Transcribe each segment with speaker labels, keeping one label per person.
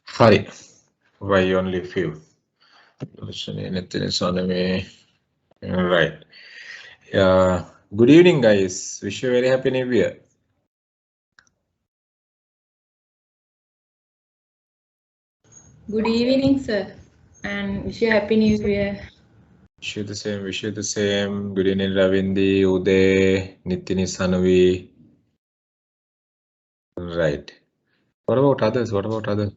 Speaker 1: Hari, why only few? Anything is on me. Right. Good evening, guys. Wish you a very happy new year.
Speaker 2: Good evening, sir, and wish you a happy new year.
Speaker 1: Wish you the same. Wish you the same. Good evening, Ravindi, Uday, Nitini, Sanavi. Right. What about others? What about others?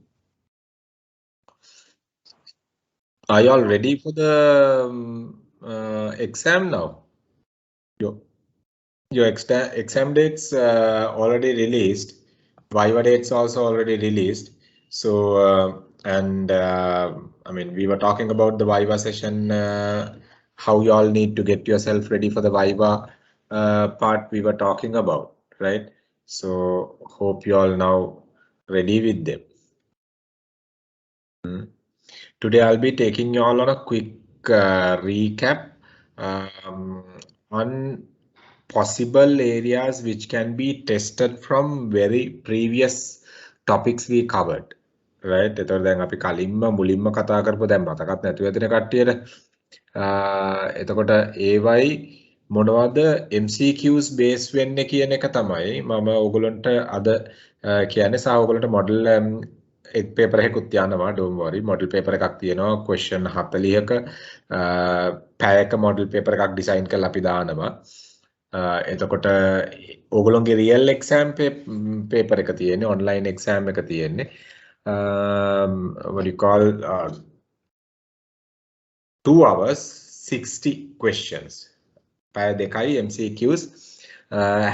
Speaker 1: Are you all ready for the exam now? Your exam dates already released. Viva dates also already released. So I mean, we were talking about the Viva session, how you all need to get yourself ready for the Viva part we were talking about, right? So hope you all now ready with them. Today I'll be taking you all on a quick recap on possible areas which can be tested from very previous topics we covered. Right? එතකොට දැන් අපි කලින්ම මුලින්ම කතා කරපු දැන් මතකත් නැතුව ඇතින කට්ටියට එතකොට ඒවයි මොනවද MCQs base වෙන්නේ කියන එක තමයි මම ඕගොල්ලන්ට අද කියන්නේ සහ ඕගොල්ලන්ට මොඩල් එක් පේපර් එකකුත් යනවා don't worry මොඩල් පේපර් එකක් තියෙනවා question 40ක පැයක මොඩල් පේපර් එකක් ඩිසයින් කරලා අපි දානවා එතකොට ඕගොල්ලොන්ගේ රියල් එක්සෑම් පේපර් එක තියෙන්නේ ඔන්ලයින් එක්සෑම් එක තියෙන්නේ what do you call 2 hours 60 questions පැය දෙකයි MCQs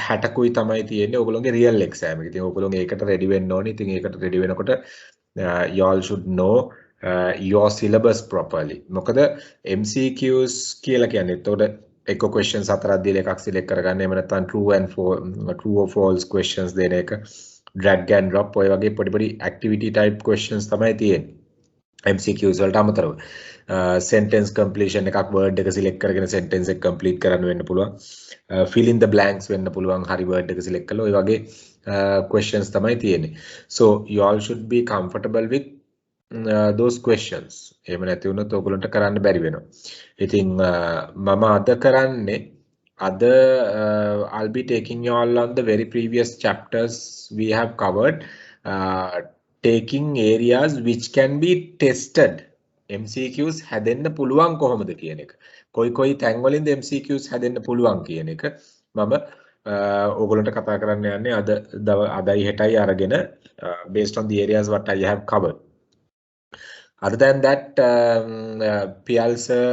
Speaker 1: 60කුයි තමයි තියෙන්නේ ඕගොල්ලොන්ගේ රියල් එක්සෑම් එක. ඉතින් ඕගොල්ලොන් ඒකට රෙඩි වෙන්න ඕනේ. ඉතින් ඒකට රෙඩි වෙනකොට you all should know your syllabus properly. මොකද MCQs කියලා කියන්නේ එතකොට echo questions හතරක් දීලා එකක් select කරගන්න. එහෙම නැත්නම් true or false questions දෙන එක. drag and drop ඔය වගේ පොඩි activity type questions තමයි තියෙන්නේ. MCQs වලට අමතරව. sentence completion එකක් word එක select කරගෙන sentence එක complete කරන්න වෙන්න පුළුවන්. fill in the blanks වෙන්න පුළුවන් හරි word එක select කළා. ඔය වගේ questions තමයි තියෙන්නේ. So you all should be comfortable with those questions. එහෙම නැති වුණොත් ඔයගොල්ලන්ට කරන්න බැරි වෙනවා. ඉතින් මම අද කරන්නේ I'll be taking you all on the very previous chapters we have covered, taking areas which can be tested. MCQs හැදෙන්න පුළුවන් කොහොමද කියන එක. කොයි තැන්වලින්ද MCQs හැදෙන්න පුළුවන් කියන එක මම ඕගොල්ලන්ට කතා කරන්න යන්නේ අදයි හෙටයි අරගෙන based on the areas what I have covered. Other than that, Pial sir,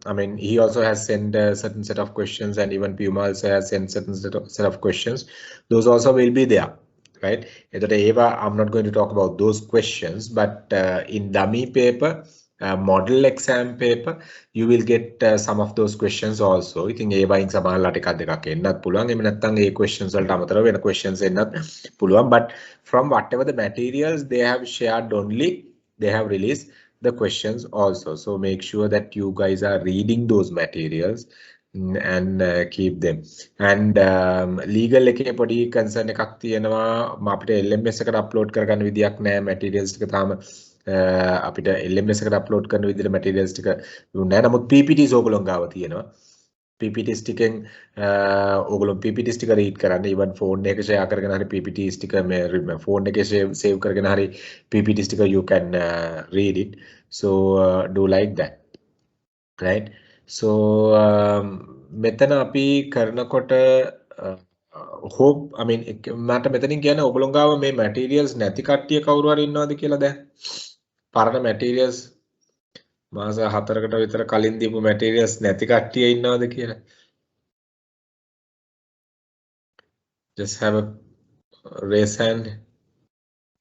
Speaker 1: I mean, he also has sent a certain set of questions, and even Puma also has sent certain set of questions. Those also will be there, right? Eva, I'm not going to talk about those questions, but in dummy paper, model exam paper, you will get some of those questions also. I think Eva in සමහරලා ටිකක් දෙකක් එන්නත් පුළුවන්. එහෙම නැත්නම් ඒ questions වලට අමතරව වෙන questions එන්නත් පුළුවන්. But from whatever the materials they have shared only, they have released the questions also. So make sure that you guys are reading those materials and keep them. And legal එකේ පොඩි concern එකක් තියෙනවා. අපිට LMS එකට upload කරගන්න විදියක් නැහැ materials ටික තාම අපිට LMS එකට upload කරන විදිහට materials ටික නැහැ. නමුත් PPTs ඕගොල්ලෝ ගාව තියෙනවා. PPTs ටිකෙන් ඕගොල්ලෝ PPTs ටික read කරන්න. even phone එක share කරගෙන හරි PPTs ටික මේ phone එකේ save කරගෙන හරි PPTs ටික you can read it. So do like that, right? So මෙතන අපි කරනකොට hope, I mean මට මෙතනින් කියන්නේ ඕගොල්ලෝ ගාව මේ materials නැති කට්ටිය කවුරු හරි ඉන්නවද කියලා දැන්. පරණ materials මාස 4කට විතර කලින් දීපු materials නැති කට්ටිය ඉන්නවද කියලා. Just have a raise hand,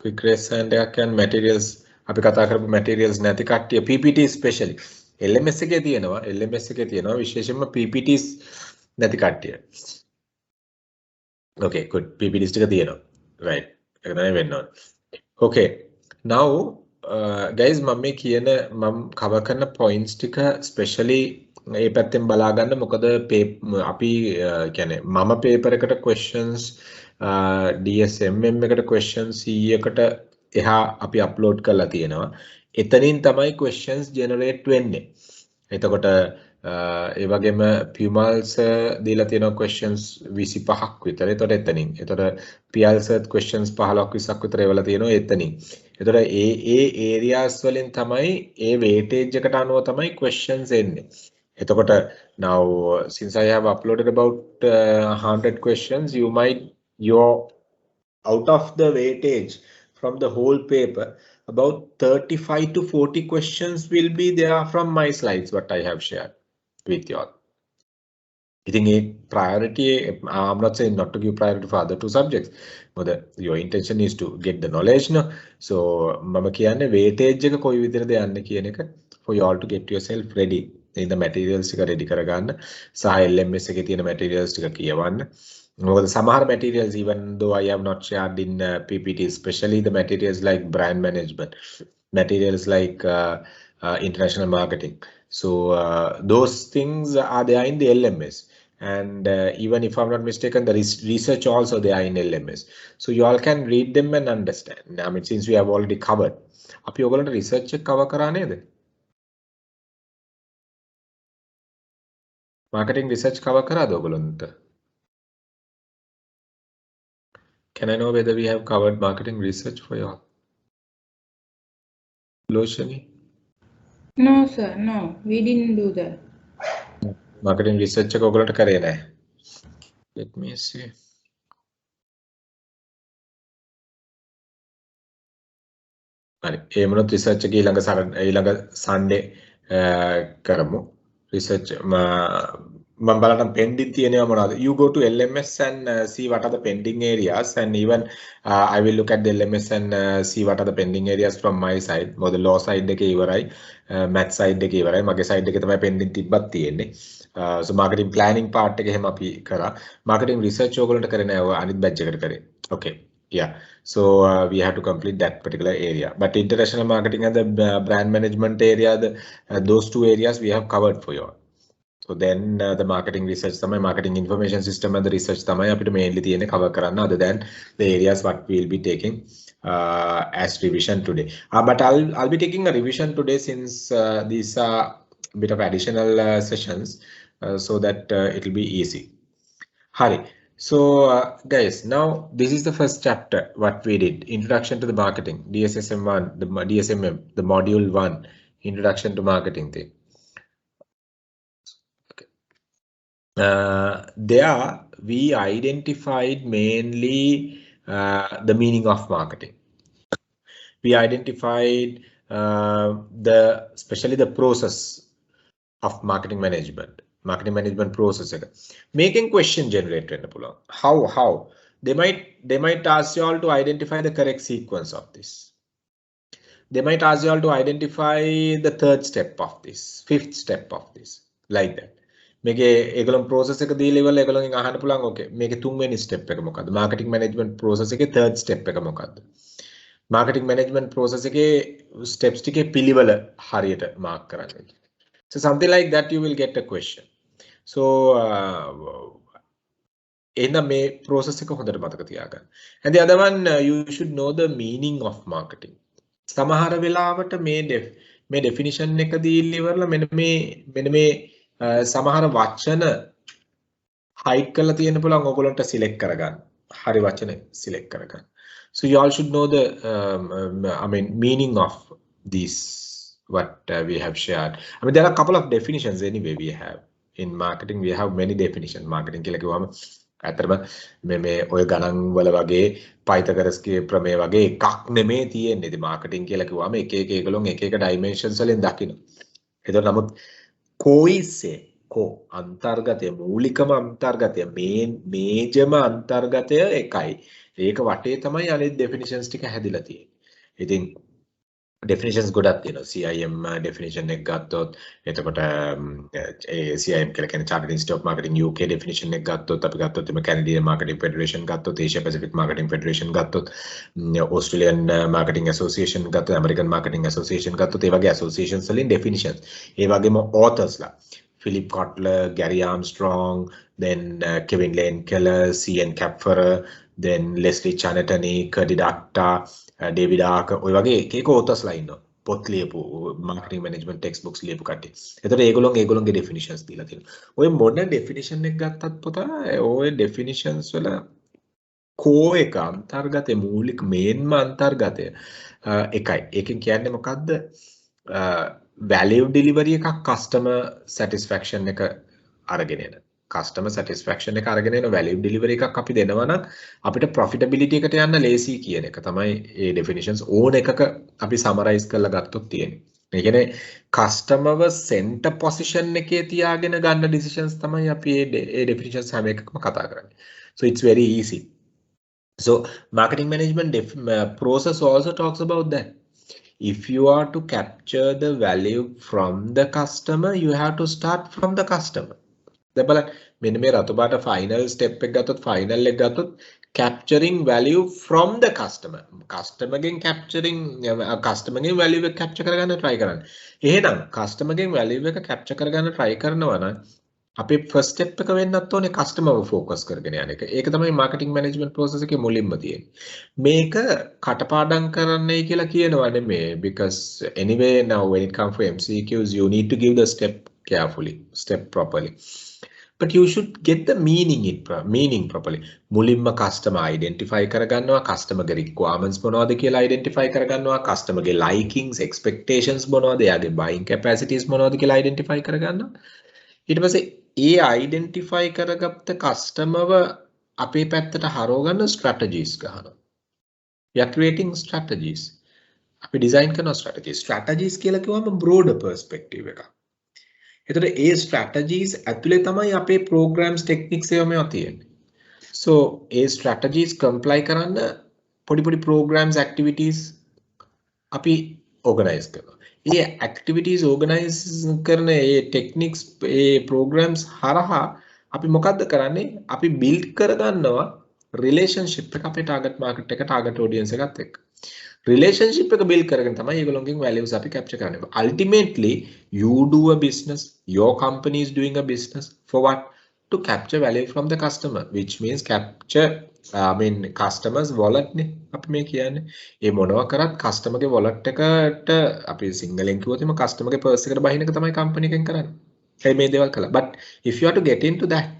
Speaker 1: quick raise hand එකක් and materials අපි කතා කරපු materials නැති කට්ටිය PPT especially LMS එකේ තියෙනවා විශේෂයෙන්ම PPTs නැති කට්ටිය. Okay, good. PPTs ටික තියෙනවා. Right. ඒක තමයි වෙන්න ඕනේ. Okay. Now guys මම cover කරන points ටික especially ඒ පැත්තෙන් බලා ගන්න. මොකද අපි කියන්නේ මම paper එකට questions DSMM එකට questions 100කට එහා අපි upload කරලා තියෙනවා. එතනින් තමයි questions generate වෙන්නේ. එතකොට ඒ වගේම Pumal's දීලා තියෙන questions 25ක් විතර. එතකොට එතනින්. එතකොට Pial's questions 15ක් 20ක් විතර ඒවලා තියෙනවා එතනින්. එතකොට ඒ areas වලින් තමයි ඒ weightage එකට අනුව තමයි questions එන්නේ. එතකොට now since I have uploaded about 100 questions, you're out of the weightage from the whole paper, about 35 to 40 questions will be there from my slides what I have shared with you all. I think a priority, I'm not saying not to give priority for other two subjects, but your intention is to get the knowledge, no? So mama kiyanne weightage එක කොයි විදිහටද යන්නේ කියන එක for you all to get yourself ready in the materials ටික ready කරගන්න සහ LMS එකේ තියෙන materials ටික කියවන්න. මොකද සමහර materials, even though I have not shared in PPT, especially the materials like brand management, materials like international marketing. So those things are there in the LMS, and even if I'm not mistaken, the research also they are in LMS. So you all can read them and understand. I mean, since we have already covered, අපි ඔයගොල්ලන්ට research එක cover කරා නේද? Marketing research cover කරාද ඔයගොල්ලන්ට? Can I know whether we have covered marketing research for you all? Loshani?
Speaker 2: No, sir. No, we didn't do that.
Speaker 1: Marketing research එක ඔයගොල්ලන්ට කරේ නැහැ. Let me see. හරි. ඒ මොනොත් research එක ඊළඟ Sunday කරමු. Research මම බලන්න pending තියෙනවා මොනවද? You go to LMS and see what are the pending areas, and even I will look at the LMS and see what are the pending areas from my side. මොකද law side එකේ ඉවරයි, math side එකේ ඉවරයි. මගේ side එකේ තමයි pending තිබ්බත් තියෙන්නේ. So marketing planning part එක එහෙම අපි කරා. Marketing research ඕගොල්ලන්ට කරේ නෑ. ඔය අනිත් batch එකට කරේ. Okay. Yeah. So we have to complete that particular area. But international marketing and the brand management area, those two areas we have covered for you all. So then the marketing research තමයි marketing information system and the research තමයි අපිට mainly තියෙන්නේ cover කරන්න, other than the areas what we will be taking as revision today. But I'll be taking a revision today since these are a bit of additional sessions so that it will be easy. Hari. So guys, now this is the first chapter what we did, introduction to the marketing, DSMM1, the DSMM, the module 1, introduction to marketing thing. There we identified mainly the meaning of marketing. We identified especially the process of marketing management process. Making question generator. How they might ask you all to identify the correct sequence of this. They might ask you all to identify the third step of this, fifth step of this, like that. මේකේ ඒගොල්ලෝ process එක දීලා ඉවරලා ඒගොල්ලෝගෙන් අහන්න පුළුවන් okay මේකේ තුන්වෙනි step එක මොකද්ද? marketing management process එකේ third step එක මොකද්ද? marketing management process එකේ steps ටිකේ පිළිවෙල හරියට mark කරන්න. So something like that you will get a question. So එහෙනම් මේ process එක හොඳට මතක තියාගන්න. And the other one you should know the meaning of marketing. සමහර වෙලාවට මේ definition එක දීලා ඉවරලා මෙන්න මේ සමහර වචන hide කරලා තියෙන පුළුවන් ඔයගොල්ලන්ට select කරගන්න. හරි වචන select කරගන්න. So you all should know the meaning of these what we have shared. I mean there are a couple of definitions anyway we have. In marketing we have many definitions. Marketing කියලා කිව්වම ඇත්තටම මේ ඔය ගණන් වල වගේ පයිතගරස්ගේ ප්‍රමේය වගේ එකක් නෙමේ තියෙන්නේ. ඉතින් marketing කියලා කිව්වම එක ඒගොල්ලෝ එක dimensions වලින් දකින්න. ඒතකොට නමුත් කොයිසේ අන්තර්ගතය මූලිකම අන්තර්ගතය මේජම අන්තර්ගතය එකයි. ඒක වටේ තමයි අනිත් definitions ටික හැදිලා තියෙන්නේ. ඉතින් definitions ගොඩක් තියෙනවා. CIM definition එක ගත්තොත් එතකොට CIM කියලා කියන්නේ Chartered Institute of Marketing UK definition එක ගත්තොත් අපි ගත්තොත් එම Canadian Marketing Federation ගත්තොත් Asia Pacific Marketing Federation ගත්තොත් Australian Marketing Association ගත්තොත් American Marketing Association ගත්තොත් ඒ වගේ associations වලින් definitions. ඒ වගේම authors ලා Philip Kotler, Gary Armstrong, then Kevin Lane Keller, C.N. Kapferer, then Leslie Chanatani, Cody Doctor, David Ark, ඔය වගේ එක authors ලා ඉන්නවා. පොත් ලියපු marketing management textbooks ලියපු කට්ටිය. ඒතකොට ඒගොල්ලෝගේ definitions දීලා තියෙනවා. ඔය modern definition එක ගත්තත් පුතා ඔය definitions වල කෝ එක අන්තර්ගතය මූලික මේන්ම අන්තර්ගතය එකයි. ඒකෙන් කියන්නේ මොකද්ද? value delivery එකක් customer satisfaction එක අරගෙන එන. customer satisfaction එක අරගෙන එන value delivery එකක් අපි දෙනවා නම් අපිට profitability එකට යන්න ලේසි කියන එක තමයි මේ definitions ඕන එකක අපි summarize කරලා ගත්තොත් තියෙන්නේ. ඒ කියන්නේ customer center position එකේ තියාගෙන ගන්න decisions තමයි අපි මේ definitions හැම එකකම කතා කරන්නේ. So it's very easy. So marketing management process also talks about that. If you are to capture the value from the customer, you have to start from the customer. දැන් බලන්න මෙන්න මේ රතුපාට final step එක ගත්තොත් final එක ගත්තොත් capturing value from the customer. customer ගෙන් value එක capture කරගන්න try කරන්න. එහෙනම් customer ගෙන් value එක capture කරගන්න try කරනවා නම් අපේ first step එක වෙන්නත් ඕනේ customer focus කරගෙන යන එක. ඒක තමයි marketing management process එකේ මුලින්ම තියෙන්නේ. මේක කටපාඩම් කරන්නයි කියලා කියනවා නෙමෙයි, because anyway now when it comes for MCQs you need to give the step carefully, step properly. But you should get the meaning properly. මුලින්ම customer identify කරගන්නවා, customer ගේ requirements මොනවද කියලා identify කරගන්නවා, customer ගේ likings, expectations මොනවද, එයාගේ buying capacities මොනවද කියලා identify කරගන්නවා. ඊට පස්සේ ඒ identify කරගත්ත customerව අපේ පැත්තට හරව ගන්න strategies ගන්නවා. We are creating strategies. අපි design කරන strategies. Strategies කියලා කිව්වම broader perspective එකක්. එතකොට ඒ strategies ඇතුලේ තමයි අපේ programs techniques ඒවා මේවා තියෙන්නේ. So ඒ strategies comply කරන්න පොඩි programs activities අපි organize කරනවා. ඒ activities organize කරන ඒ techniques ඒ programs හරහා අපි මොකද්ද කරන්නේ? අපි build කරගන්නවා relationship එක අපේ target market එක target audience එකත් එක්ක. relationship එක build කරගෙන තමයි ඒගොල්ලෝගෙන් values අපි capture කරන්නේ. Ultimately you do a business, your company is doing a business for what? To capture value from the customer, which means capture customers wallet නේ අපි මේ කියන්නේ. ඒ මොනවා කරත් customer ගේ wallet එකට අපි සිංහලෙන් කිව්වොත් එම customer ගේ purse එකට බහින එක තමයි company එකෙන් කරන්නේ. ඒ මේ දේවල් කළා. But if you are to get into that,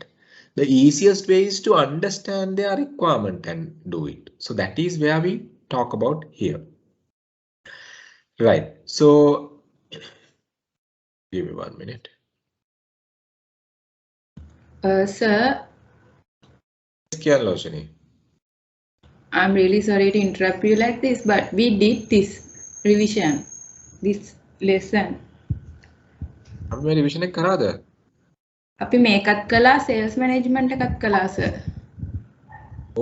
Speaker 1: the easiest way is to understand their requirement and do it. So that is where we talk about here. Right. So give me 1 minute.
Speaker 2: Sir,
Speaker 1: Yes, Loshini.
Speaker 2: I'm really sorry to interrupt you like this, but we did this revision, this lesson.
Speaker 1: I'm very revision එක කරාද?
Speaker 2: අපි මේකත් කළා, sales management එකත් කළා, sir.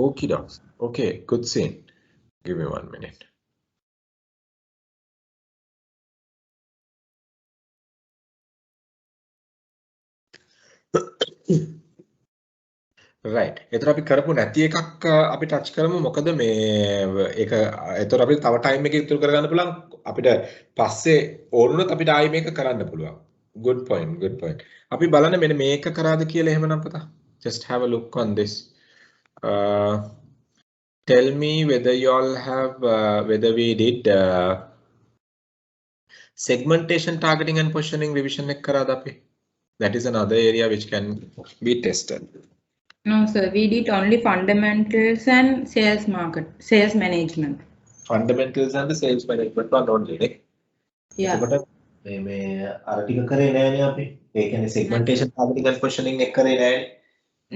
Speaker 1: Okay, docs. Okay, good scene. Give me 1 minute. right. එතකොට අපි කරපු නැති එකක් අපි ටච් කරමු. මොකද මේ ඒක එතකොට අපිට තව ටයිම් එකක ඉතුරු කරගන්න පුළුවන්. අපිට පස්සේ ඕනොත් අපිට ආයි මේක කරන්න පුළුවන්. Good point, good point. අපි බලන්න මෙන්න මේක කරාද කියලා එහෙමනම් පුතා. Just have a look on this. Tell me whether you all have whether we did segmentation, targeting and positioning revision එක කරාද අපි? That is another area which can be tested.
Speaker 2: No, sir, we did only fundamentals and sales management.
Speaker 1: Fundamentals and the sales management one only, right?
Speaker 2: Yeah.
Speaker 1: එතකොට මේ අර ටික කරේ නෑනේ අපි. ඒ කියන්නේ segmentation, targeting and positioning එක කරේ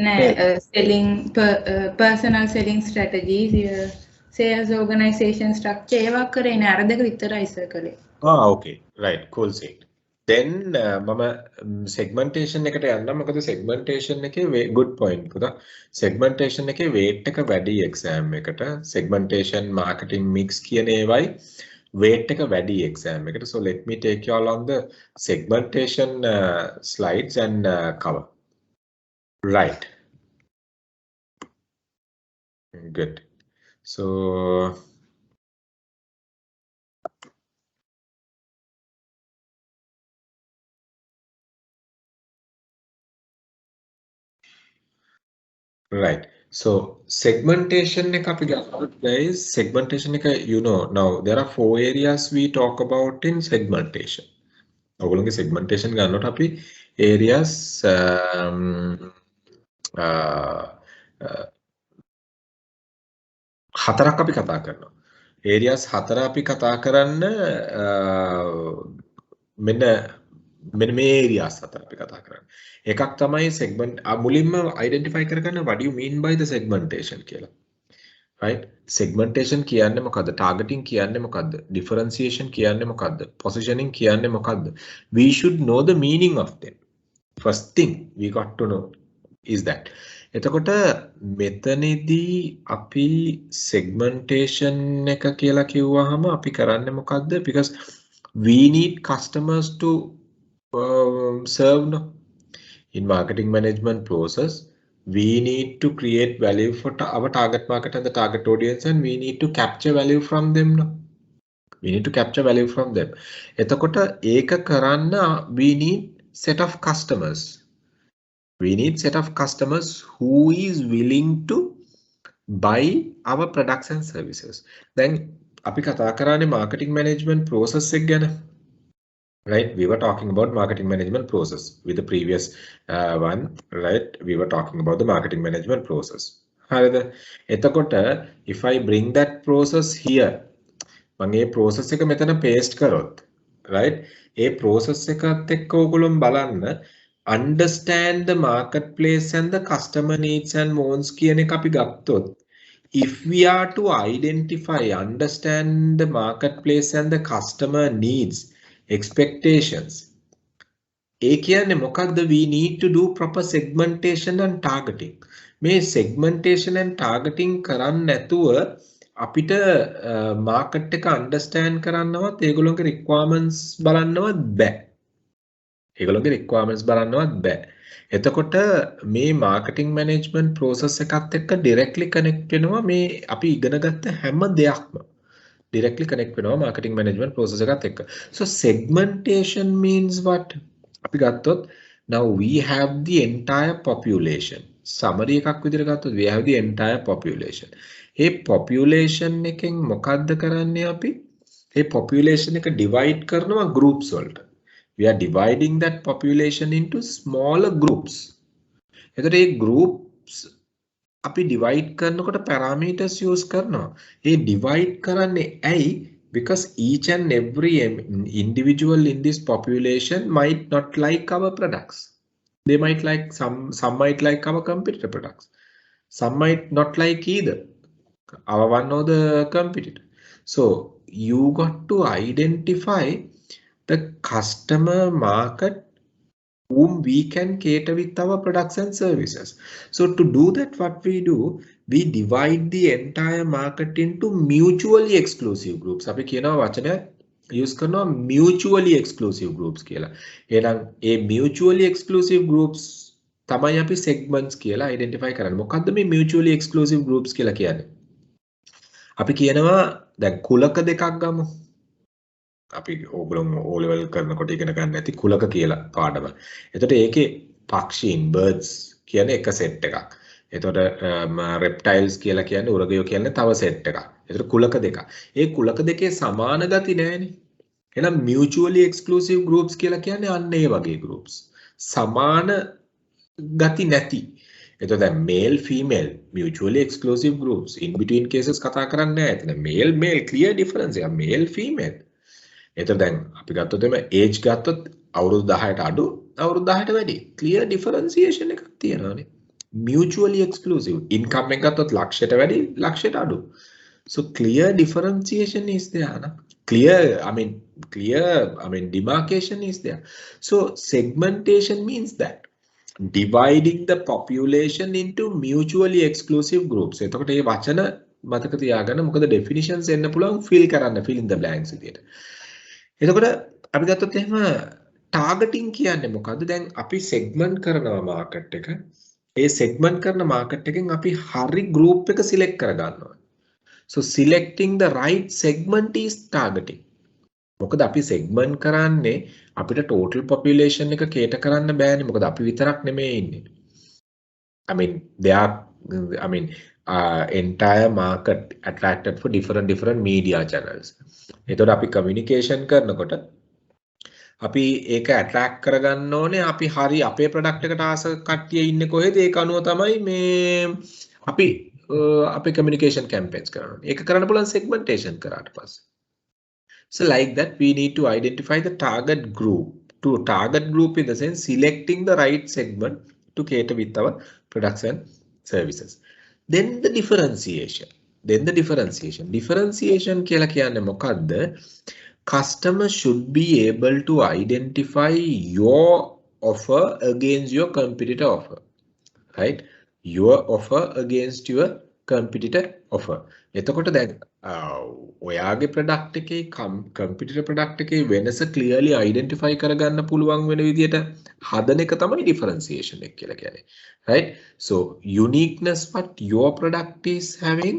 Speaker 1: නෑනේ.
Speaker 2: Selling personal selling strategies, sales organization structure ඒවා කරේ නෑ. අර දෙක විතරයි sir කළේ.
Speaker 1: Okay. Right. Cool scene. Then මම segmentation එකට යන්නම්. මොකද segmentation එකේ good point පුතා. segmentation එකේ weight එක වැඩි exam එකට. segmentation marketing mix කියන ඒවයි weight එක වැඩි exam එකට. So let me take you all on the segmentation slides and cover. Right. Good. So right. So segmentation එක අපි ගත්තොත් guys, segmentation එක you know now there are 4 areas we talk about in segmentation. ඔයගොල්ලෝගේ segmentation ගන්නකොට අපි areas හතරක් අපි කතා කරනවා. areas 4 අපි කතා කරන්න මෙන්න මේ areas 4 අපි කතා කරන්නේ. එකක් තමයි segment මුලින්ම identify කරගන්න what do you mean by the segmentation කියලා. Right? Segmentation කියන්නේ මොකද්ද? Targeting කියන්නේ මොකද්ද? Differentiation කියන්නේ මොකද්ද? Positioning කියන්නේ මොකද්ද? We should know the meaning of them. First thing we got to know is that. එතකොට මෙතනදී අපි segmentation එක කියලා කිව්වහම අපි කරන්නේ මොකද්ද? Because we need customers to serve no? In marketing management process. We need to create value for our target market and the target audience, and we need to capture value from them. No? We need to capture value from them. එතකොට ඒක කරන්න we need set of customers. We need set of customers who is willing to buy our products and services. Then අපි කතා කරන්නේ marketing management process එක ගැන. Right, we were talking about marketing management process with the previous one, right? We were talking about the marketing management process. එතකොට if I bring that process here, මම මේ process එක මෙතන paste කරොත්, right? ඒ process එකත් එක්ක ඔයගොල්ලෝ බලන්න understand the marketplace and the customer needs and wants කියන එක අපි ගත්තොත්, if we are to identify, understand the marketplace and the customer needs, expectations, ඒ කියන්නේ මොකක්ද we need to do proper segmentation and targeting. මේ segmentation and targeting කරන්නේ නැතුව අපිට මාකට් එක අන්ඩර්ස්ටෑන්ඩ් කරන්නවත් ඒගොල්ලෝගේ requirements බලන්නවත් බෑ. ඒගොල්ලෝගේ requirements බලන්නවත් බෑ. එතකොට මේ marketing management process එකත් එක්ක directly connect වෙනවා මේ අපි ඉගෙන ගත්ත හැම දෙයක්ම. Directly connect වෙනවා marketing management process එකත් එක්ක. So segmentation means what? අපි ගත්තොත් now we have the entire population. Summary එකක් විදිහට ගත්තොත් we have the entire population. A population එකෙන් මොකද්ද කරන්නේ අපි? ඒ population එක divide කරනවා groups වලට. We are dividing that population into smaller groups. එතකොට මේ groups අපි divide කරනකොට parameters use කරනවා. ඒ divide කරන්නේ ඇයි? Because each and every individual in this population might not like our products. They might like some might like our competitor products. Some might not like either our one or the competitor. So you got to identify the customer market whom we can cater with our products and services. So to do that, what we do, we divide the entire market into mutually exclusive groups. අපි කියනවා වචනය use කරනවා mutually exclusive groups කියලා. එහෙනම් ඒ mutually exclusive groups තමයි අපි segments කියලා identify කරන්නේ. මොකද්ද මේ mutually exclusive groups කියලා කියන්නේ? අපි කියනවා දැන් කුලක දෙකක් ගමු. අපි ඕගොල්ලෝ O level කරනකොට ඉගෙන ගන්න නැති කුලක කියලා පාඩම. එතකොට ඒකේ පක්ෂීන් birds කියන්නේ එක සෙට් එකක්. එතකොට reptiles කියලා කියන්නේ උරගයෝ කියන්නේ තව සෙට් එකක්. එතකොට කුලක දෙකක්. ඒ කුලක දෙකේ සමාන ගති නැහැනේ. එහෙනම් mutually exclusive groups කියලා කියන්නේ අන්න ඒ වගේ groups. සමාන ගති නැති. එතකොට දැන් male female mutually exclusive groups in between cases කතා කරන්නේ නැහැ. එතන male clear difference එක male female. එතකොට දැන් අපි ගත්තොත් එimhe age ගත්තොත් අවුරුදු 10ට අඩු අවුරුදු 10ට වැඩි clear differentiation එකක් තියෙනවානේ mutually exclusive income එක ගත්තොත් ලක්ෂයට වැඩි ලක්ෂයට අඩු so clear differentiation is there na clear demarcation is there so segmentation means that dividing the population into mutually exclusive groups එතකොට මේ වචන මතක තියාගන්න මොකද definitions එන්න පුළුවන් fill කරන්න fill in the blanks විදියට එතකොට අපි ගත්තොත් එහෙම ටාගටින් කියන්නේ මොකද්ද? දැන් අපි සෙග්මන්ට් කරනවා මාකට් එක. ඒ සෙග්මන්ට් කරන මාකට් එකෙන් අපි හරි ගෲප් එක සිලෙක්ට් කරගන්නවා. So selecting the right segment is targeting. මොකද අපි සෙග්මන්ට් කරන්නේ අපිට total population එක cater කරන්න බෑනේ. මොකද අපි විතරක් නෙමෙයි ඉන්නේ. Entire market attracted for different media channels. එතකොට අපි communication කරනකොට අපි ඒක attract කරගන්න ඕනේ අපි හරි අපේ product එකට ආස කට්ටිය ඉන්නේ කොහෙද ඒක අනුව තමයි මේ අපි අපේ communication campaigns කරනවා. ඒක කරන්න පුළුවන් segmentation කරාට පස්සේ. So like that we need to identify the target group. To target group in the sense selecting the right segment to cater with our products and services. Then the differentiation. Differentiation කියලා කියන්නේ මොකද්ද? Customer should be able to identify your offer against your competitor offer. Right? Your offer against your competitor offer. එතකොට දැන් ඔයාගේ product එකේ competitor product එකේ වෙනස clearly identify කරගන්න පුළුවන් වෙන විදියට හදන එක තමයි differentiation එක කියලා කියන්නේ. Right? So uniqueness what your product is having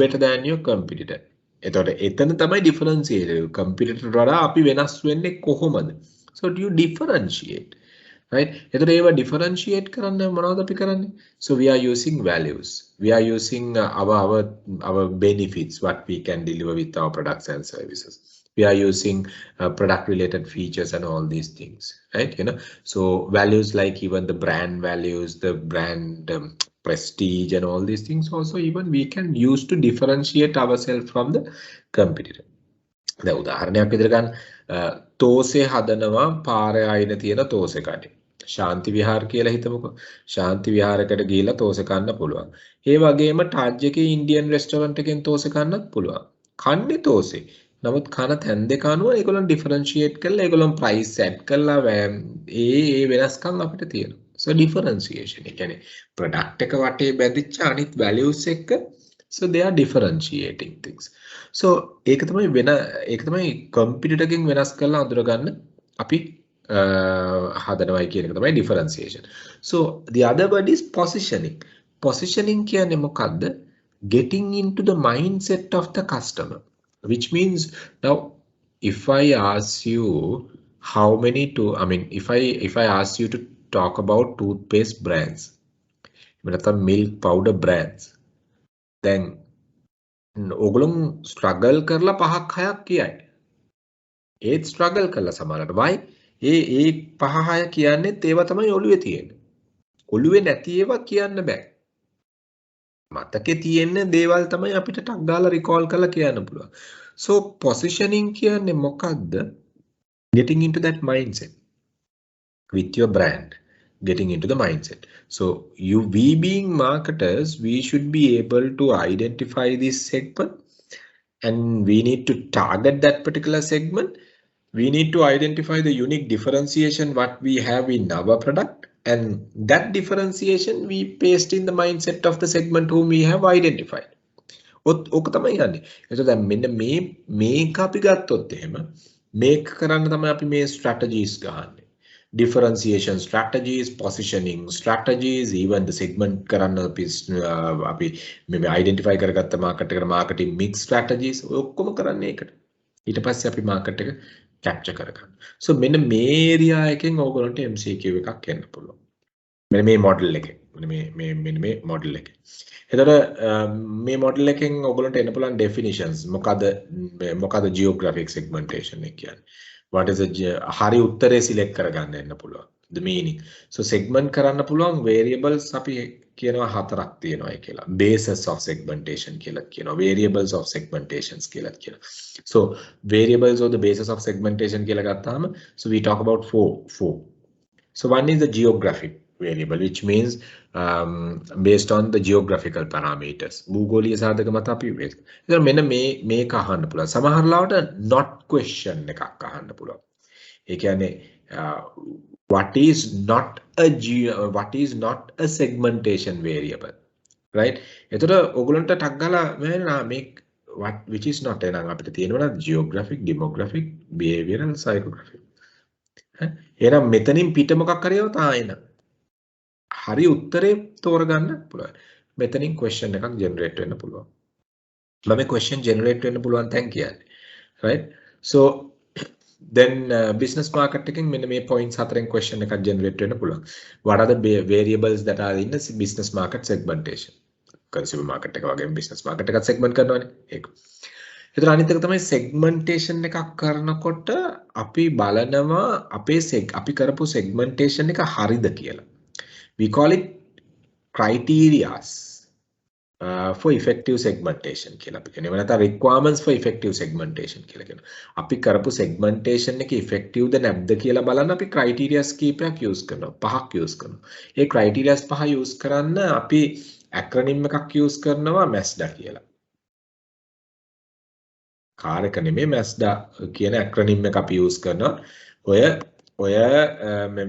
Speaker 1: better than your competitor. එතකොට එතන තමයි differentiate. competitor වඩා අපි වෙනස් වෙන්නේ කොහොමද? So do you differentiate? Right? එතකොට ඒව differentiate කරන්න මොනවද අපි කරන්නේ? So we are using values. We are using our benefits, what we can deliver with our products and services. We are using product related features and all these things, right? So values like even the brand values, the brand prestige and all these things also even we can use to differentiate ourselves from the competitor. දැන් උදාහරණයක් විදිහට ගන්න තෝසේ හදනවා පාරේ ආයින තියෙන තෝසේ කඩේ. ශාන්ති විහාර කියලා හිතමුකෝ. ශාන්ති විහාරයකට ගිහිල්ලා තෝසේ කන්න පුළුවන්. ඒ වගේම ටජ් එකේ ඉන්දියන් රෙස්ටොරන්ට් එකෙන් තෝසේ කන්නත් පුළුවන්. කන්නේ තෝසේ. නමුත් කන තැන් දෙක අනුව ඒගොල්ලන් ඩිෆරන්ෂিয়েට් කරලා ඒගොල්ලන් ප්‍රයිස් සෙට් කරලා ඒ වෙනස්කම් අපිට තියෙනවා. So differentiation. ඒ කියන්නේ ප්‍රොඩක්ට් එක වටේ බැඳිච්ච අනිත් values එක්ක so they are differentiating things. So ඒක තමයි කම්පියුටර් එකකින් වෙනස් කරලා අඳුර ගන්න අපි හදනවයි කියන එක තමයි differentiation. So the other word is positioning. Positioning කියන්නේ මොකද්ද? Getting into the mindset of the customer. Which means now if I ask you how many if I ask you to talk about toothpaste brands, milk powder brands, then ඕගොල්ලෝ struggle කරලා පහක් හයක් කියයි. ඒත් struggle කරලා සමහරවිට why ඒ පහ හය කියන්නේත් ඒවා තමයි ඔළුවේ තියෙන්නේ. ඔළුවේ නැති ඒවා කියන්න බෑ. මතකේ තියෙන දේවල් තමයි අපිට ටක් ගාලා recall කරලා කියන්න පුළුවන්. So positioning කියන්නේ මොකද්ද? Getting into that mindset with your brand, getting into the mindset. So we being marketers, we should be able to identify this segment and we need to target that particular segment. We need to identify the unique differentiation what we have in our product, and that differentiation we paste in the mindset of the segment whom we have identified. ඕක තමයි යන්නේ. එතකොට දැන් මෙන්න මේක අපි ගත්තොත් එහෙම මේක කරන්න තමයි අපි මේ strategies ගහන්නේ. Differentiation strategies, positioning strategies, even the segment කරන්න අපි මේ identify කරගත්ත market එකට marketing mix strategies ඔක්කොම කරන්නේ ඒකට. ඊට පස්සේ අපි market එක capture කරගන්න. So මෙන්න මේ area එකෙන් ඕගොල්ලන්ට MCQ එකක් එන්න පුළුවන්. මෙන්න මේ model එකෙන්. මෙන්න මේ model එකෙන්. එතකොට මේ model එකෙන් ඕගොල්ලන්ට එන්න පුළුවන් definitions. මොකද geographic segmentation එක කියන්නේ. What is හරි උත්තරේ select කරගන්න එන්න පුළුවන්. The meaning. So segment කරන්න පුළුවන් variables අපි කියනවා හතරක් තියෙනවා කියලා. Basis of segmentation කියලා කියනවා. Variables of segmentations කියලා කියනවා. So variables or the basis of segmentation කියලා ගත්තාම so we talk about four. So one is the geographic variable, which means based on the geographical parameters. භූගෝලීය සාධක මත අපි මේක. ඒතර මෙන්න මේක අහන්න පුළුවන්. සමහර ලාවට not question එකක් අහන්න පුළුවන්. ඒ කියන්නේ what is not a segmentation variable, right? එතකොට ඔයගලන්ට ටක් ගාලා මේ what which is not එනං අපිට තියෙනවා geographic, demographic, behavioral, psychographic. එහෙනම් මෙතනින් පිට මොකක් හරි આવතා එන හරි උත්තරේ තෝරගන්න පුළුවන්. මෙතනින් question එකක් generate වෙන්න පුළුවන්. මම question generate වෙන්න පුළුවන් තැන් කියන්නේ. Right? So then business market එකෙන් මෙන්න මේ points හතරෙන් question එකක් generate වෙන්න පුළුවන්. What are the variables that are in the business market segmentation? Consumer market එක වගේම business market එකත් segment කරනවානේ. ඒක. ඒතර අනිත් එක තමයි segmentation එකක් කරනකොට අපි බලනවා අපි කරපු segmentation එක හරිද කියලා. We call it criterias for effective segmentation කියලා අපි කියනවා. නැත්නම් requirements for effective segmentation කියලා කියනවා. අපි කරපු segmentation එක effective ද නැද්ද කියලා බලන්න අපි criterias කීපයක් use කරනවා. පහක් use කරනවා. ඒ criterias පහ use කරන්න අපි acronym එකක් use කරනවා MASDA කියලා. කාර් එක නෙමෙයි MASDA කියන acronym එක අපි use කරනවා. ඔය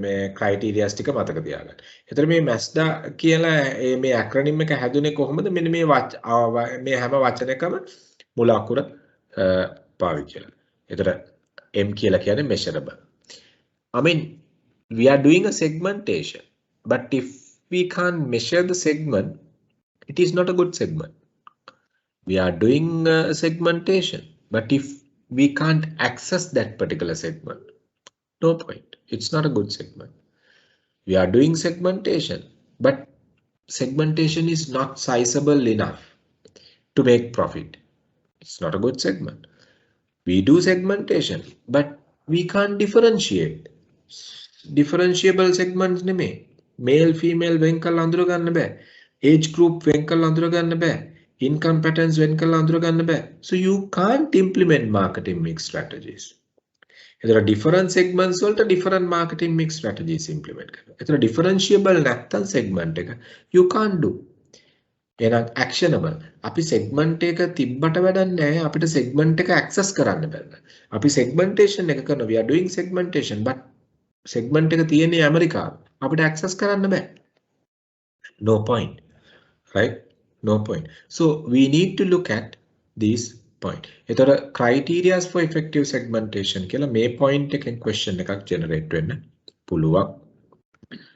Speaker 1: මේ criteria ටික මතක තියාගන්න. ඒතර මේ MASDA කියලා මේ acronym එක හැදුනේ කොහොමද? මෙන්න මේ හැම වචනයකම මුල අකුර පාවිච්චි කරලා. ඒතර M කියලා කියන්නේ measurable. I mean we are doing a segmentation, but if we can't measure the segment, it is not a good segment. We are doing a segmentation, but if we can't access that particular segment, no point. It's not a good segment. We are doing segmentation, but segmentation is not sizable enough to make profit. It's not a good segment. We do segmentation, but we can't differentiate. Differentiable segments නෙමෙයි. Male, female වෙන් කරලා අඳුර ගන්න බෑ. Age group වෙන් කරලා අඳුර ගන්න බෑ. Income patterns වෙන් කරලා අඳුර ගන්න බෑ. So you can't implement marketing mix strategies. There are different segments වලට different marketing mix strategies implement කරනවා. ඒතර differentiable නැත්තම් segment එක you can't do. එහෙනම් actionable. අපි segment එක තිබ්බට වැඩක් නැහැ. අපිට segment එක access කරන්න බෑ. අපි segmentation එක කරනවා. We are doing segmentation but segment එක තියෙන්නේ ඇමරිකාවේ. අපිට access කරන්න බෑ. No point. Right? No point. So we need to look at these point. එතකොට criteria for effective segmentation කියලා මේ point එකෙන් question එකක් generate වෙන්න පුළුවන්.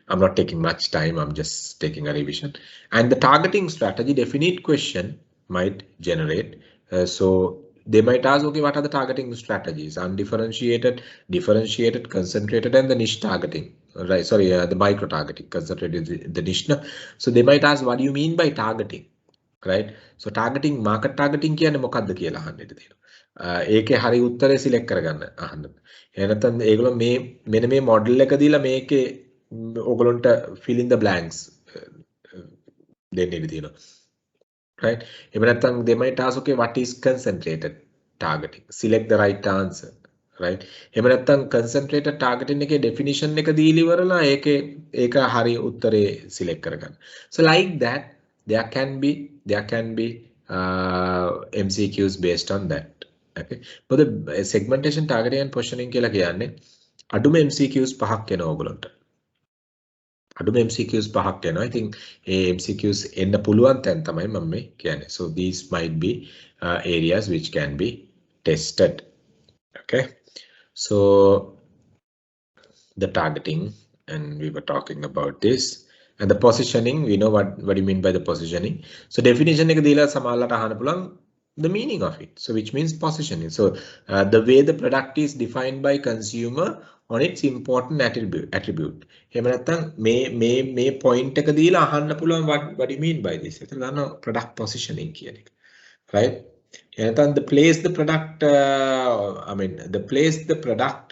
Speaker 1: I'm not taking much time, I'm just taking a revision. And the targeting strategy definite question might generate. So they might ask, okay, what are the targeting strategies? Undifferentiated, differentiated, concentrated, and the niche targeting. Right, sorry, the micro targeting, concentrated, the niche. So they might ask, what do you mean by targeting? Right? So targeting, market targeting කියන්නේ මොකක්ද කියලා අහන්න ඉඩ තියෙනවා. ඒකේ හරි උත්තරේ select කරගන්න අහන්න. එහෙනම් නැත්නම් ඒගොල්ලෝ මේ මෙන්න මේ මොඩල් එක දීලා මේකේ ඕගොල්ලන්ට fill in the blanks දෙන්න ඉඩ තියෙනවා. Right? එහෙම නැත්නම් they might ask, okay, what is concentrated targeting? Select the right answer. Right? එහෙම නැත්නම් concentrated targeting එකේ definition එක දීලා ඉවරලා ඒක හරි උත්තරේ select කරගන්න. So like that there can be MCQs based on that. Okay. But the segmentation, targeting and positioning කියලා කියන්නේ අඩුම MCQs පහක් එනවා ඔයගොල්ලන්ට. අඩුම MCQs පහක් එනවා. I think ඒ MCQs එන්න පුළුවන් තැන් තමයි මම මේ කියන්නේ. So these might be areas which can be tested. Okay. So the targeting, and we were talking about this. And the positioning, we know what do you mean by the positioning. So definition එක දීලා සමහරවිට අහන්න පුළුවන් the meaning of it. So which means positioning. So the way the product is defined by consumer on its important attribute. එහෙම නැත්නම් මේ point එක දීලා අහන්න පුළුවන් what do you mean by this? එතන දාන product positioning කියන එක. Right? එහෙනම් the place the product the place the product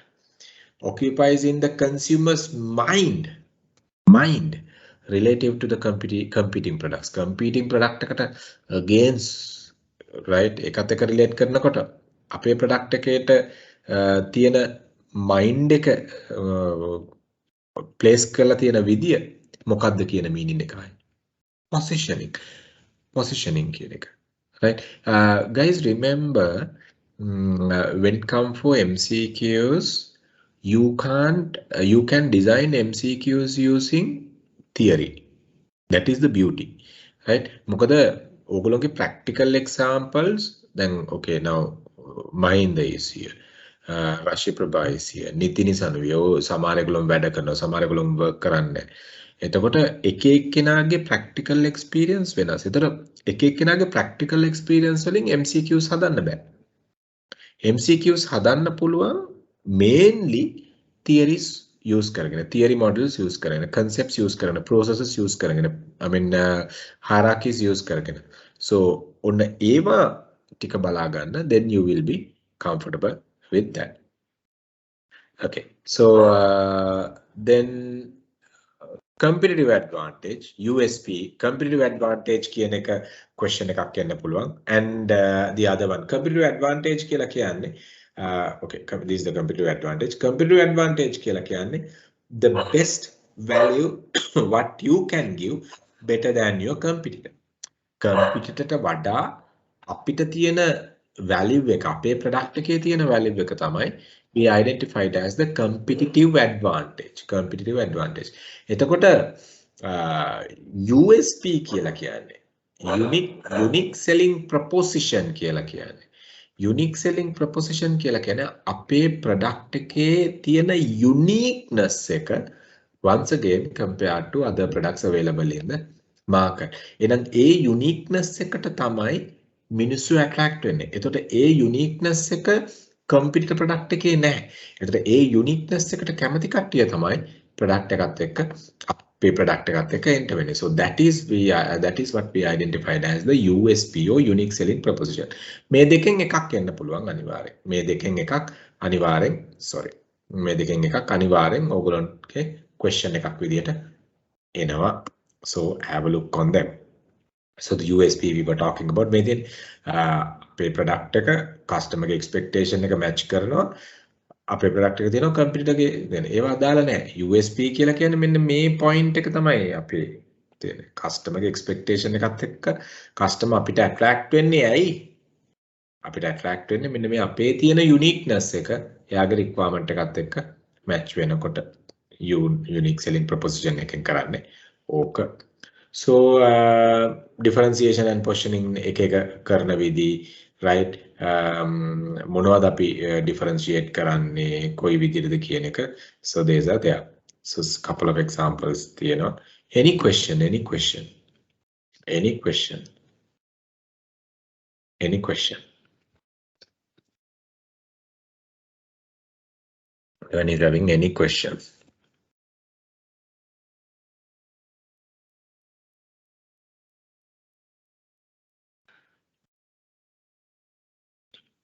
Speaker 1: occupies in the consumer's mind relative to the competing products. Competing product එකට against, right, එකත් එක්ක relate කරනකොට අපේ product එකේට තියෙන mind එක place කරලා තියෙන විදිය මොකක්ද කියන meaning එකයි. Positioning කියන එක. Right? Guys, remember when it comes for MCQs, you can design MCQs using theory. That is the beauty, right? මොකද ඕගොල්ලෝගේ practical examples, then okay, now Mahinda is here, Rashi Prabha is here, Nitini Sanviyo, සමහරෙකුලම් වැඩ කරනවා, සමහරෙකුලම් work කරන්නේ. එතකොට එක එක්කෙනාගේ practical experience වෙනස්. ඒතර එක එක්කෙනාගේ practical experience වලින් MCQs හදන්න බෑ. MCQs හදන්න පුළුවන් mainly theories use කරගෙන, theory models use කරගෙන, concepts use කරගෙන, processes use කරගෙන, hierarchies use කරගෙන. So ඔන්න ඒවා ටික බලා ගන්න, then you will be comfortable with that. Okay, so then competitive advantage, USP, competitive advantage කියන එක question එකක් එන්න පුළුවන්. And the other one, competitive advantage කියලා කියන්නේ okay, this is the competitive advantage. Competitive advantage කියලා කියන්නේ the best value what you can give better than your competitor. Competitor ට වඩා අපිට තියෙන value එක, අපේ product එකේ තියෙන value එක තමයි we identified as the competitive advantage. Competitive advantage. එතකොට USP කියලා කියන්නේ unique selling proposition කියලා කියන්නේ. Unique selling proposition කියලා කියන්නේ අපේ product එකේ තියෙන uniqueness එක once again compared to other products available in the market. එහෙනම් ඒ uniqueness එකට තමයි මිනිස්සු attract වෙන්නේ. එතකොට ඒ uniqueness එක competitor product එකේ නැහැ. එතකොට ඒ uniqueness එකට කැමති කට්ටිය තමයි product එකත් එක්ක අපේ product එකත් එක්ක enter වෙන්නේ. So that is what we identified as the USP or unique selling proposition. මේ දෙකෙන් එකක් එන්න පුළුවන් අනිවාර්යෙන්. මේ දෙකෙන් එකක් අනිවාර්යෙන් ඕගොල්ලන්ගේ question එකක් විදියට එනවා. So have a look on them. So the USP we were talking about, මේ දෙන අපේ product එක customer ගේ expectation එක match කරනවා. අපේ product එක තියෙනවා competitor ගේ දෙන. ඒවා අදාළ නැහැ. USP කියලා කියන්නේ මෙන්න මේ point එක තමයි අපේ තියෙන්නේ. customer ගේ expectation එකත් එක්ක customer අපිට attract වෙන්නේ ඇයි? අපිට attract වෙන්නේ මෙන්න මේ අපේ තියෙන uniqueness එක එයාගේ requirement එකත් එක්ක match වෙනකොට unique selling proposition එකෙන් කරන්නේ ඕක. So differentiation and positioning එක කරන විදි right මොනවද අපි differentiate කරන්නේ කොයි විදිහටද කියන එක. So these are there. So couple of examples තියෙනවා. Any question? Any question? Anyone is having any questions?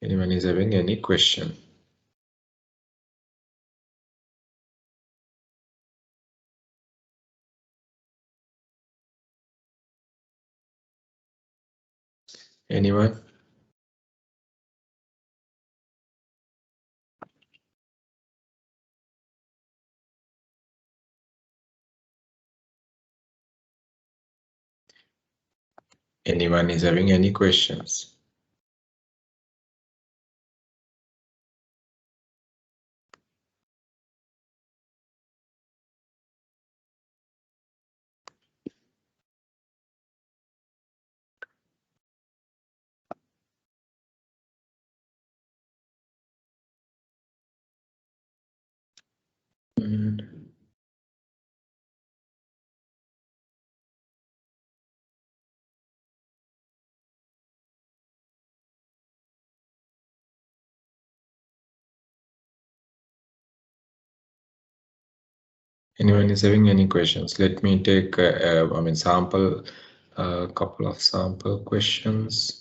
Speaker 1: Anyone is having any question? Anyone? Anyone is having any questions? Anyone is having any questions? Let me take, sample, a couple of sample questions.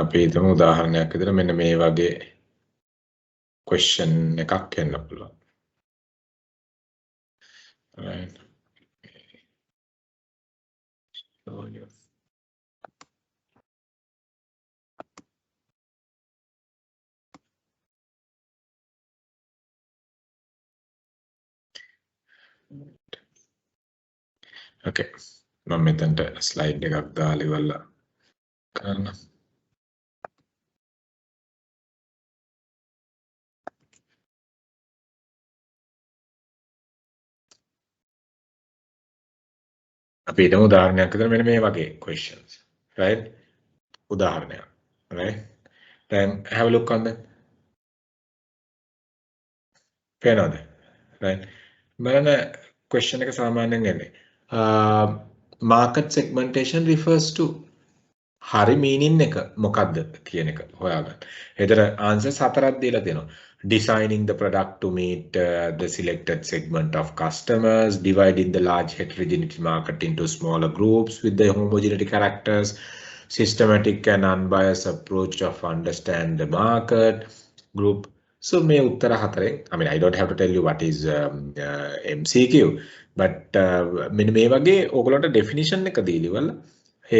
Speaker 1: අපි හිතමු උදාහරණයක් විදිහට මෙන්න මේ වගේ question එකක් එන්න පුළුවන්. Right. Okay. මම මෙතනට slide එකක් දාලා ඉවරලා කරන්න. අපි හිතමු උදාහරණයක් විදිහට මෙන්න මේ වගේ questions. Right? උදාහරණයක්. Right? Then have a look on that. පේනවද? Right? බලන්න question එක සාමාන්‍යයෙන් එන්නේ. Market segmentation refers to හරි meaning එක මොකක්ද කියන එක හොයාගන්න. එතන answers හතරක් දීලා තියෙනවා. Designing the product to meet the selected segment of customers, dividing the large heterogeneity market into smaller groups with the homogeneity characters, systematic and unbiased approach of understand the market group. So මේ උත්තර හතරෙන්, I mean I don't have to tell you what is MCQ, but මෙන්න මේ වගේ ඕගොල්ලන්ට definition එක දීලිවල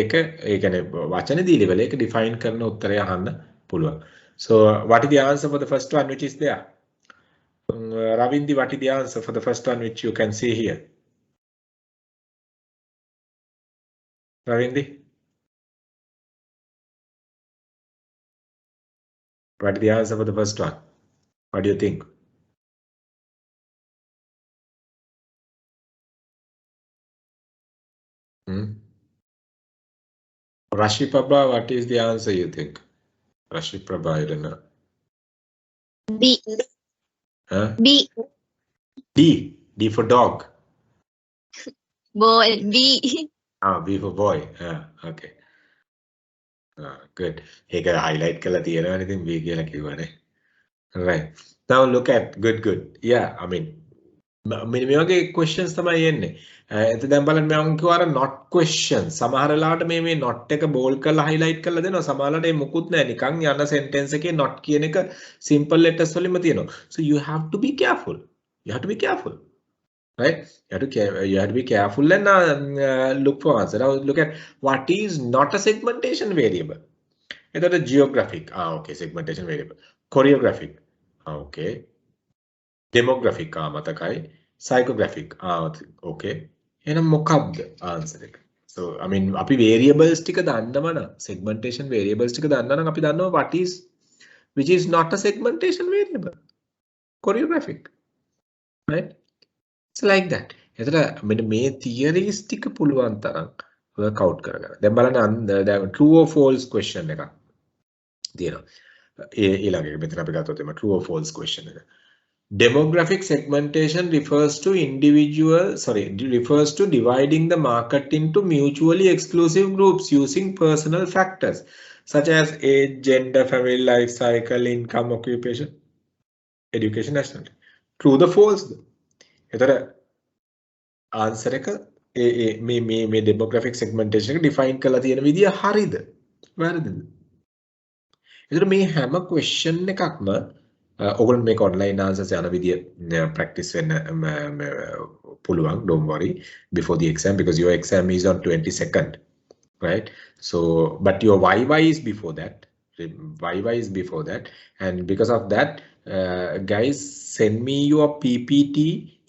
Speaker 1: ඒක ඒ කියන්නේ වචන දීලිවල ඒක define කරන උත්තරය අහන්න පුළුවන්. So what is the answer for the first one which is there? Ravindi, what is the answer for the first one which you can see here? Ravindi? What is the answer for the first one? What do you think? Rashi Prabha, what is the answer you think? Rashi Prabha, I don't know.
Speaker 3: B.
Speaker 1: Huh?
Speaker 3: B.
Speaker 1: D. D for dog.
Speaker 3: Boy. B.
Speaker 1: B for boy. Okay. Good. Here can highlight color the anything big like you want. Right. Now look at good. Yeah, I mean මෙන්න මේ වගේ questions තමයි එන්නේ. එතන දැන් බලන්න මම කිව්වා not questions. සමහර වෙලාවට මේ not එක bold කරලා highlight කරලා දෙනවා. සමහරවිට ඒ මුකුත් නැහැ. නිකන් යන sentence එකේ not කියන එක simple letters වලින්ම තියෙනවා. So you have to be careful. You have to be careful. Right? You have to be careful and look for answer. Now look at what is not a segmentation variable. It's a geographic. Okay, segmentation variable. Choreographic. Okay. Demographic මතකයි. Psychographic okay. එහෙනම් මොකක්ද answer එක? So I mean අපි variables ටික දන්නම නම් segmentation variables ටික දන්නා නම් අපි දන්නවා what is which is not a segmentation variable. Choreographic. Right? It's like that. එතන මෙන්න මේ theories ටික පුළුවන් තරම් work out කරගන්න. දැන් බලන්න දැන් true or false question එකක් තියෙනවා. ඊළඟ එක මෙතන අපි ගත්තොත් එම true or false question එක. Demographic segmentation refers to dividing the market into mutually exclusive groups using personal factors such as age, gender, family life cycle, income, occupation, education, nationality. True the false? එතකොට answer එක මේ demographic segmentation එක define කරලා තියෙන විදිය හරිද? වැරදිද? එතකොට මේ හැම question එකක්ම ඔගොල්ලෝ මේක online answers යන විදිය practice වෙන්න පුළුවන්. Don't worry before the exam because your exam is on 22nd, right? So but your viva is before that. Viva is before that, and because of that guys send me your PPT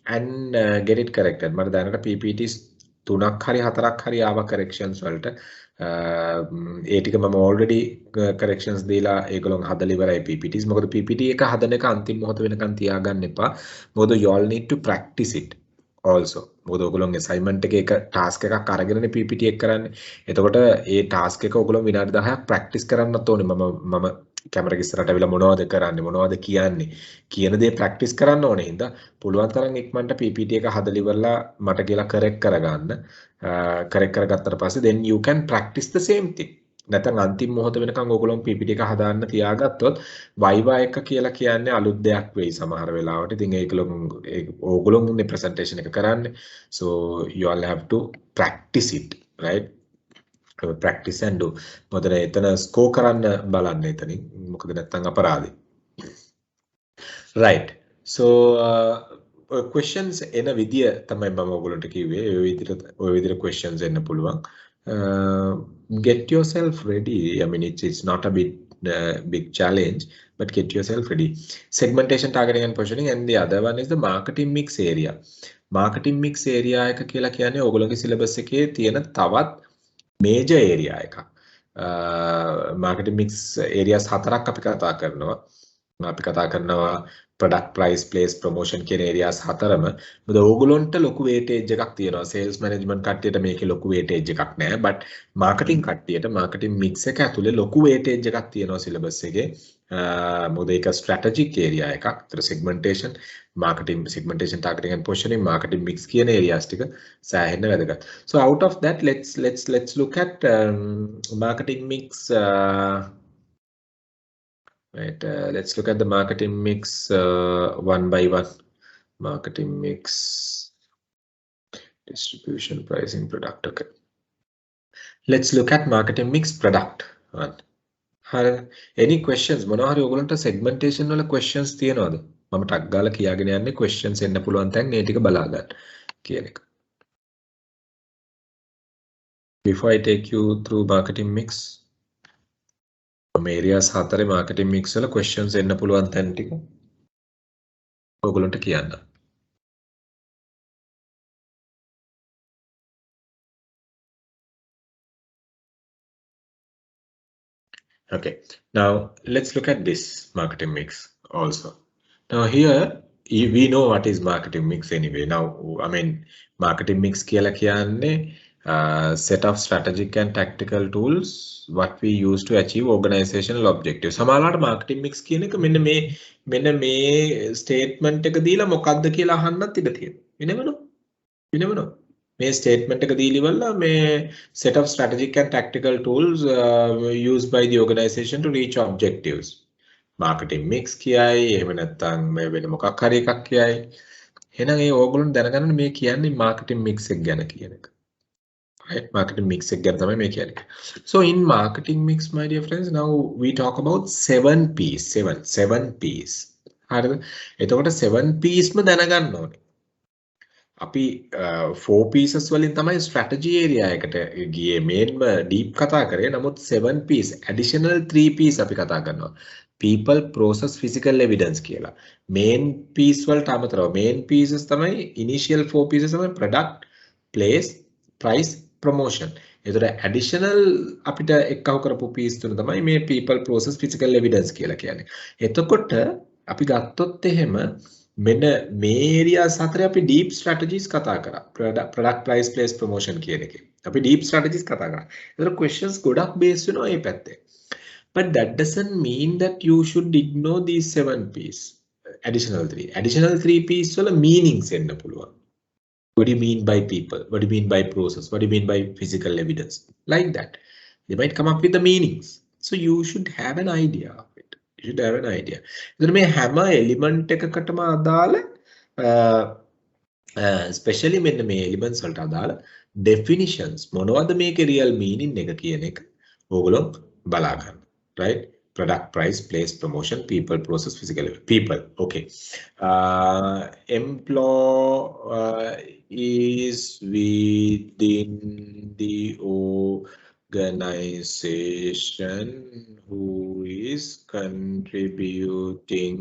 Speaker 1: and get it corrected. මට දැනට PPTs 3ක් හරි 4ක් හරි ආව corrections වලට ඒ ටික මම already corrections දීලා ඒගොල්ලන් හදලා ඉවරයි PPTs. මොකද PPT එක හදන එක අන්තිම මොහොත වෙනකන් තියාගන්න එපා. මොකද you all need to practice it also. මොකද ඔයගොල්ලන් assignment එකේ එක task එකක් අරගෙනනේ PPT එක කරන්නේ. එතකොට ඒ task එක ඔයගොල්ලන් විනාඩි 10ක් practice කරන්නත් ඕනේ. මම කැමරා ඉස්සරහට අවිලා මොනවද කරන්නේ මොනවද කියන්නේ කියන දේ practice කරන්න ඕනේ. හින්දා පුළුවන් තරම් ඉක්මනට PPT එක හදලා ඉවරලා මට කියලා correct කරගන්න. correct කරගත්තට පස්සේ then you can practice the same thing. නැත්නම් අන්තිම මොහොත වෙනකන් ඕගොල්ලෝ PPT එක හදාන්න තියාගත්තොත් viva එක කියලා කියන්නේ අලුත් දෙයක් වෙයි සමහර වෙලාවට. ඉතින් ඕගොල්ලෝගේ presentation එක කරන්නේ. So you all have to practice it, right? Practice and do. මොකද එතන score කරන්න බලන්න එතනින්. මොකද නැත්නම් අපරාධයි. Right. So questions එන විදිය තමයි මම ඔයගොල්ලන්ට කිව්වේ. ඔය විදිහට questions එන්න පුළුවන්. Get yourself ready. I mean it's not a big challenge, but get yourself ready. Segmentation, targeting and positioning, and the other one is the marketing mix area. Marketing mix area එක කියලා කියන්නේ ඔයගොල්ලෝගේ syllabus එකේ තියෙන තවත් major area එකක්. Marketing mix areas 4ක් අපි කතා කරනවා. අපි කතා කරනවා product, price, place, promotion කියන areas 4ම. මොකද ඕගොල්ලන්ට ලොකු weightage එකක් තියෙනවා. sales management කට්ටියට මේකේ ලොකු weightage එකක් නැහැ. but marketing කට්ටියට marketing mix එක ඇතුලේ ලොකු weightage එකක් තියෙනවා syllabus එකේ. මොකද ඒක strategic area එකක්. ඒතර segmentation, marketing, segmentation, targeting and positioning, marketing mix කියන areas ටික සෑහෙන්න වැදගත්. So out of that let's look at marketing mix. Right, let's look at the marketing mix one by one. Marketing mix, distribution, pricing, product. Okay. Let's look at marketing mix product one. Any questions? මොනවා හරි ඔයගොල්ලන්ට segmentation වල questions තියෙනවද? මම ටක් ගාලා කියාගෙන යන්නේ questions එන්න පුළුවන් තැන් මේ ටික බලා ගන්න කියන එක. Before I take you through marketing mix, areas 4 marketing mix වල questions එන්න පුළුවන් තැන් ටික ඔයගොල්ලන්ට කියන්න. Okay, now let's look at this marketing mix also. Now here we know what is marketing mix anyway. Now I mean marketing mix කියලා කියන්නේ set of strategic and tactical tools what we use to achieve organizational objectives. සමහරවිට marketing mix කියන එක මෙන්න මේ statement එක දීලා මොකක්ද කියලා අහන්නත් ඉඩ තියෙනවා. වෙනවද? මේ statement එක දීලා ඉවරලා මේ set of strategic and tactical tools used by the organization to reach objectives. Marketing mix කියයි එහෙම නැත්නම් මේ වෙන මොකක් හරි එකක් කියයි. එහෙනම් ඒ ඕගොල්ලෝ දැනගන්න මේ කියන්නේ marketing mix එක ගැන කියන එක. Right? Marketing mix එක ගැන තමයි මේ කියන්නේ. So in marketing mix, my dear friends, now we talk about 7 P's. 7 P's. හරිද? එතකොට 7 P's ම දැනගන්න ඕනේ. අපි 4 pieces වලින් තමයි strategy area එකට ගියේ මේන්ම deep කතා කරේ. නමුත් 7 piece additional 3 piece අපි කතා කරනවා. people, process, physical evidence කියලා. main piece වලට අමතරව main pieces තමයි initial 4 pieces තමයි product, place, price, promotion. ඒතර additional අපිට එක්කව කරපු piece තුන තමයි මේ people, process, physical evidence කියලා කියන්නේ. එතකොට අපි ගත්තොත් එහෙම මෙන්න මේ areas හතරේ අපි deep strategies කතා කරා. product, price, place, promotion කියන එකේ. අපි deep strategies කතා කරා. ඒතර questions ගොඩක් base වෙනවා මේ පැත්තේ. But that doesn't mean that you should ignore these 7 P's. Additional 3. Additional 3 P's වල meanings එන්න පුළුවන්. What do you mean by people? What do you mean by process? What do you mean by physical evidence? Like that. They might come up with the meanings. So you should have an idea of it. You should have an idea. එතන මේ හැම element එකකටම අදාළ especially මෙන්න මේ elements වලට අදාළ definitions මොනවද මේකේ real meaning එක කියන එක ඕගොල්ලෝ බලා ගන්න. Right? Product, price, place, promotion, people, process, physical people. Okay. Employees within the organization who is contributing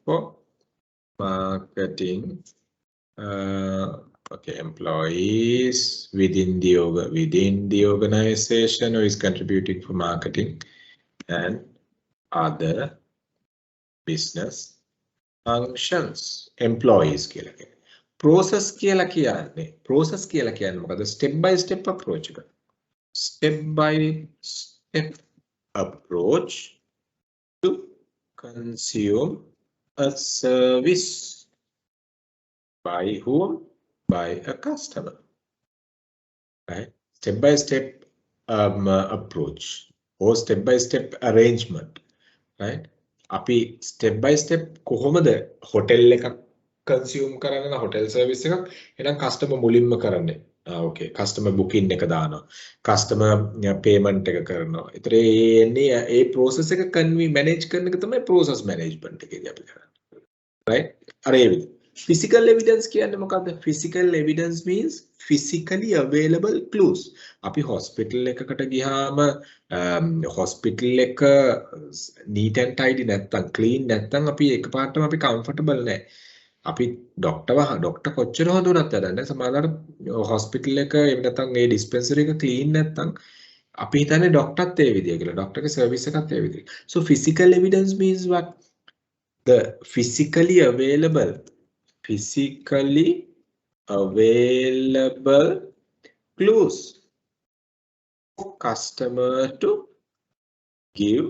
Speaker 1: for marketing. Okay, employees within the organization who is contributing for marketing and other business functions. Employees කියලා කියන්නේ. Process කියලා කියන්නේ මොකද? Step by step approach එක. Step by step approach to consume a service. By whom? By a customer. Right? Step by step approach or step by step arrangement. Right? අපි step by step කොහොමද hotel එකක් consume කරන්නේ නම් hotel service එකක් එහෙනම් customer මුලින්ම කරන්නේ. Okay, customer booking එක දානවා. customer payment එක කරනවා. ඒතර ඒ process එක manage කරන එක තමයි process management එකේදී අපි කරන්නේ. Right? අර ඒ විදිහට. Physical evidence කියන්නේ මොකද්ද? Physical evidence means physically available clues. අපි hospital එකකට ගියාම hospital එක neat and tidy නැත්තම් clean නැත්තම් අපි එකපාරටම අපි comfortable නැහැ. අපි ડોක්ටර් කොච්චර හොඳුනත් වැඩන්නේ සමහරවිට hospital එක එහෙම නැත්තම් මේ dispensary එක clean නැත්තම් අපි හිතන්නේ ડોක්ටර්ත් ඒ විදිය කියලා. ડોක්ටර්ගේ service එකත් ඒ විදිය. So physical evidence means what? The physically available clues for customer to give